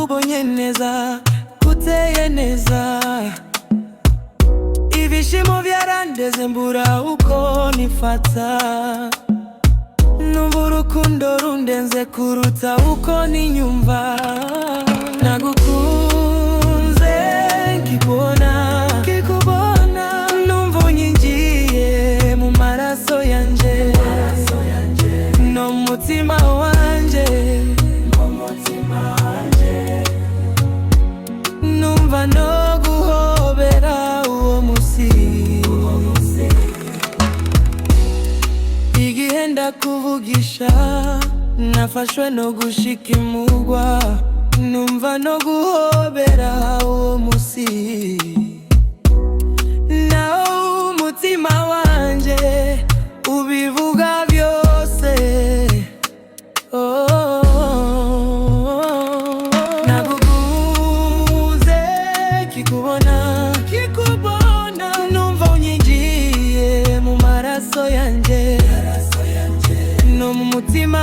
nakubonye neza, kuteye neza. Ibishimo byarandeze mbura uko nifata. Numva urukundo rundenze kuruta uko ninyumva. Nagukunze kikubona, numva unyinjiye mu maraso yanje, no mu mutima wanje. Numva no guhobera uwo musi, igihe ndakuvugisha nafashwe no gushika imugwa. Numva no guhobera uwo musi, naho umutima wanje ubivuga byose. Nagukunze kikubona, numva unyinjiye mu maraso yanje, no mu mutima